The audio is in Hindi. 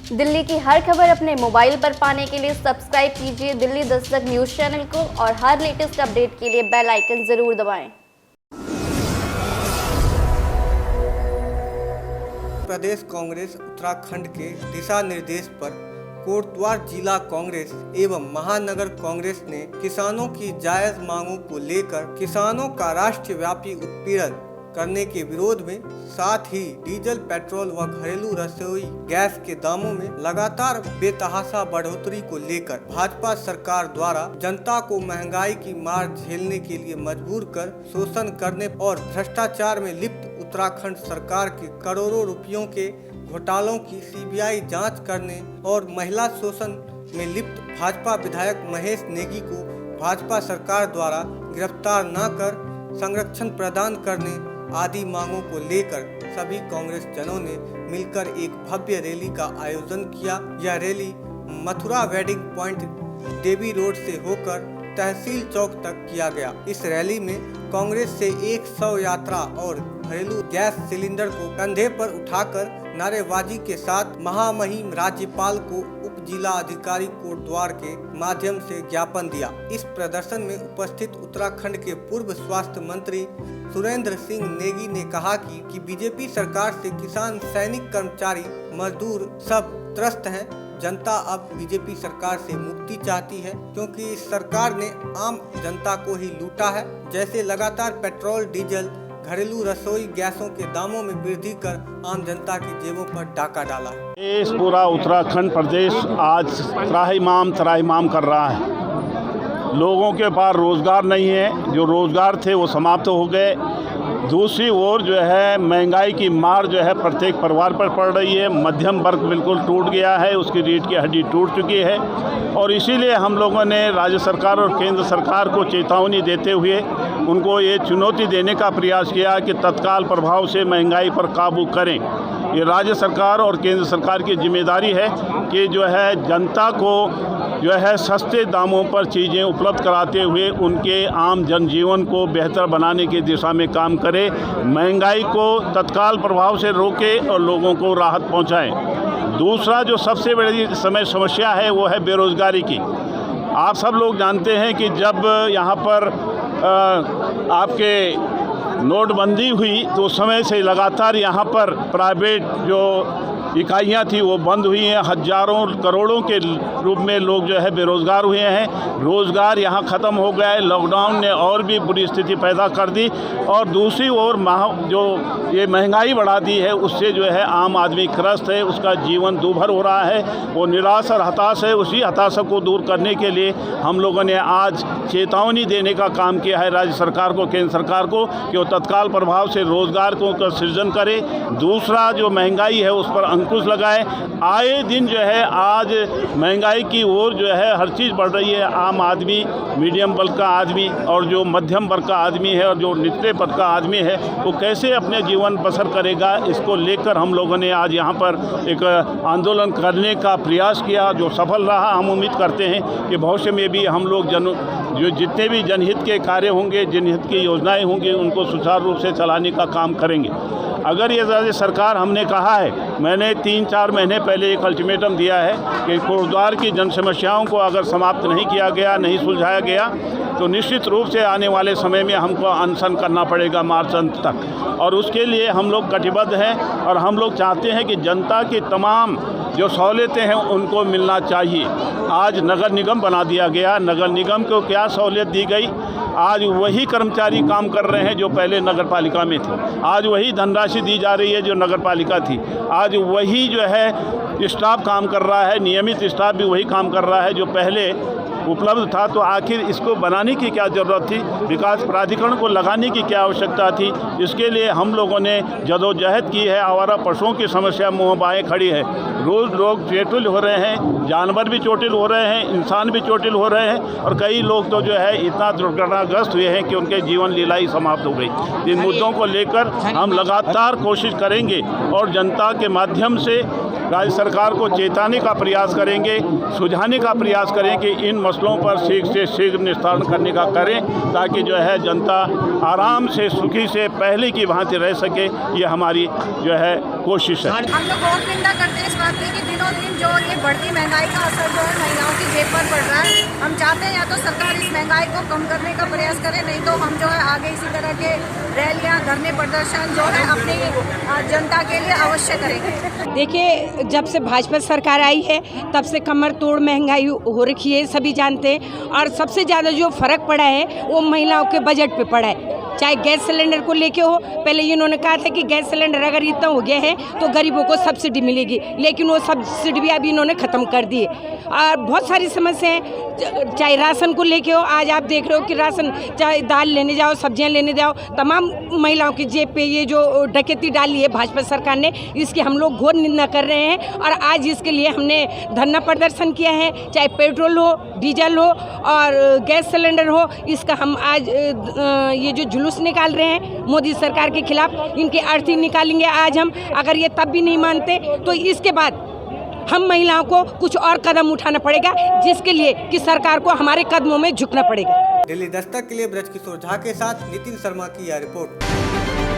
दिल्ली की हर खबर अपने मोबाइल पर पाने के लिए सब्सक्राइब कीजिए दिल्ली दस्तक न्यूज़ चैनल को और हर लेटेस्ट अपडेट के लिए बेल आइकन जरूर दबाएं। प्रदेश कांग्रेस उत्तराखंड के दिशा निर्देश पर कोटद्वार जिला कांग्रेस एवं महानगर कांग्रेस ने किसानों की जायज मांगों को लेकर किसानों का राष्ट्रव्यापी उत्पीड़न करने के विरोध में, साथ ही डीजल, पेट्रोल व घरेलू रसोई गैस के दामों में लगातार बेतहाशा बढ़ोतरी को लेकर भाजपा सरकार द्वारा जनता को महंगाई की मार झेलने के लिए मजबूर कर शोषण करने और भ्रष्टाचार में लिप्त उत्तराखंड सरकार के करोड़ों रुपयों के घोटालों की सीबीआई जांच करने और महिला शोषण में लिप्त भाजपा विधायक महेश नेगी को भाजपा सरकार द्वारा गिरफ्तार न कर संरक्षण प्रदान करने आदि मांगों को लेकर सभी कांग्रेस जनों ने मिलकर एक भव्य रैली का आयोजन किया। यह रैली मथुरा वेडिंग पॉइंट देवी रोड से होकर तहसील चौक तक किया गया। इस रैली में कांग्रेस से 100 यात्रा और घरेलू गैस सिलेंडर को कंधे पर उठाकर नारेबाजी के साथ महामहिम राज्यपाल को उप जिला अधिकारी कोटद्वार के माध्यम से ज्ञापन दिया। इस प्रदर्शन में उपस्थित उत्तराखंड के पूर्व स्वास्थ्य मंत्री सुरेंद्र सिंह नेगी ने कहा कि बीजेपी सरकार से किसान, सैनिक, कर्मचारी, मजदूर सब त्रस्त हैं। जनता अब बीजेपी सरकार से मुक्ति चाहती है क्योंकि इस सरकार ने आम जनता को ही लूटा है। जैसे लगातार पेट्रोल, डीजल, घरेलू रसोई गैसों के दामों में वृद्धि कर आम जनता की जेबों पर डाका डाला। इस पूरा उत्तराखंड प्रदेश आज त्राहिमाम कर रहा है। लोगों के पास रोज़गार नहीं है, जो रोज़गार थे वो समाप्त हो गए। दूसरी ओर जो है महंगाई की मार जो है प्रत्येक परिवार पर पड़ रही है। मध्यम वर्ग बिल्कुल टूट गया है, उसकी रीढ़ की हड्डी टूट चुकी है और इसीलिए हम लोगों ने राज्य सरकार और केंद्र सरकार को चेतावनी देते हुए उनको ये चुनौती देने का प्रयास किया कि तत्काल प्रभाव से महंगाई पर काबू करें। ये राज्य सरकार और केंद्र सरकार की जिम्मेदारी है कि जो है जनता को जो है सस्ते दामों पर चीज़ें उपलब्ध कराते हुए उनके आम जनजीवन को बेहतर बनाने की दिशा में काम करे, महंगाई को तत्काल प्रभाव से रोके और लोगों को राहत पहुंचाएं। दूसरा जो सबसे बड़ी समस्या है वो है बेरोज़गारी की। आप सब लोग जानते हैं कि जब यहाँ पर आपके नोटबंदी हुई तो समय से लगातार यहाँ पर प्राइवेट जो इकाइयाँ थी वो बंद हुई हैं। हजारों करोड़ों के रूप में लोग जो है बेरोज़गार हुए हैं। रोज़गार यहाँ ख़त्म हो गया है। लॉकडाउन ने और भी बुरी स्थिति पैदा कर दी और दूसरी ओर जो ये महंगाई बढ़ा दी है उससे जो है आम आदमी त्रस्त है, उसका जीवन दूभर हो रहा है, वो निराश और हताश है। उसी हताशा को दूर करने के लिए हम लोगों ने आज चेतावनी देने का काम किया है राज्य सरकार को, केंद्र सरकार को कि वो तत्काल प्रभाव से रोज़गार को सृजन करे। दूसरा जो महंगाई है उस पर अंकुश लगाए। आए दिन जो है आज महंगाई की ओर जो है हर चीज़ बढ़ रही है। आम आदमी, मीडियम वर्ग का आदमी और जो मध्यम वर्ग का आदमी है और जो निचले पद का आदमी है वो कैसे अपने जीवन बसर करेगा, इसको लेकर हम लोगों ने आज यहाँ पर एक आंदोलन करने का प्रयास किया जो सफल रहा। हम उम्मीद करते हैं कि भविष्य में भी हम लोग जो जितने भी जनहित के कार्य होंगे, जनहित की योजनाएँ होंगी उनको सुचारू रूप से चलाने का काम करेंगे। अगर ये राज्य सरकार, हमने कहा है, मैंने 3-4 महीने पहले एक अल्टीमेटम दिया है कि कोटद्वार की जन समस्याओं को अगर समाप्त नहीं किया गया, नहीं सुलझाया गया तो निश्चित रूप से आने वाले समय में हमको अनशन करना पड़ेगा मार्च अंत तक। और उसके लिए हम लोग कटिबद्ध हैं और हम लोग चाहते हैं कि जनता की तमाम जो सहूलियतें हैं उनको मिलना चाहिए। आज नगर निगम बना दिया गया। नगर निगम को क्या सहूलियत दी गई? आज वही कर्मचारी काम कर रहे हैं जो पहले नगर पालिका में थे। आज वही धनराशि दी जा रही है जो नगर पालिका थी। आज वही जो है स्टाफ काम कर रहा है, नियमित स्टाफ भी वही काम कर रहा है जो पहले उपलब्ध था। तो आखिर इसको बनाने की क्या ज़रूरत थी? विकास प्राधिकरण को लगाने की क्या आवश्यकता थी? इसके लिए हम लोगों ने जदोजहद की है। आवारा पशुओं की समस्या मुँह बाएँ खड़ी है। रोज़ लोग चोटिल हो रहे हैं, जानवर भी चोटिल हो रहे हैं, इंसान भी चोटिल हो रहे हैं और कई लोग तो जो है इतना दुर्घटनाग्रस्त हुए हैं कि उनके जीवन लीला ही समाप्त हो गई। इन मुद्दों को लेकर हम लगातार कोशिश करेंगे और जनता के माध्यम से राज्य सरकार को चेताने का प्रयास करेंगे, सुझाने का प्रयास करें कि इन मसलों पर शीघ्र से शीघ्र निस्तारण करने का करें ताकि जो है जनता आराम से, सुखी से पहले की भांति रह सके। ये हमारी जो है कोशिश है। हम लोग बहुत निंदा करते हैं इस बात की कि दिनों दिन महंगाई को कम करने का प्रयास करें, नहीं तो हम जो है आगे इसी तरह के रैलियां, धरने प्रदर्शन जो है अपनी जनता के लिए अवश्य करेंगे। देखिए, जब से भाजपा सरकार आई है तब से कमर तोड़ महंगाई हो रखी है, सभी जानते हैं। और सबसे ज़्यादा जो फर्क पड़ा है वो महिलाओं के बजट पे पड़ा है। चाहे गैस सिलेंडर को लेके हो, पहले इन्होंने कहा था कि गैस सिलेंडर अगर इतना हो गया है तो गरीबों को सब्सिडी मिलेगी, लेकिन वो सब्सिडी भी अभी इन्होंने ख़त्म कर दी है। और बहुत सारी समस्याएं, चाहे राशन को लेके हो, आज आप देख रहे हो कि राशन, चाहे दाल लेने जाओ, सब्जियां लेने जाओ, तमाम महिलाओं की जेब पे ये जो डकैती डाली है भाजपा सरकार ने, इसकी हम लोग घोर निंदा कर रहे हैं। और आज इसके लिए हमने धरना प्रदर्शन किया है, चाहे पेट्रोल हो, डीजल हो और गैस सिलेंडर हो, इसका हम आज ये जो जुलूस निकाल रहे हैं मोदी सरकार के खिलाफ, इनकी अर्थी निकालेंगे आज हम। अगर ये तब भी नहीं मानते तो इसके बाद हम महिलाओं को कुछ और कदम उठाना पड़ेगा, जिसके लिए कि सरकार को हमारे कदमों में झुकना पड़ेगा। दिल्ली दस्तक के लिए ब्रजकिशोर झा के साथ नितिन शर्मा की यह रिपोर्ट।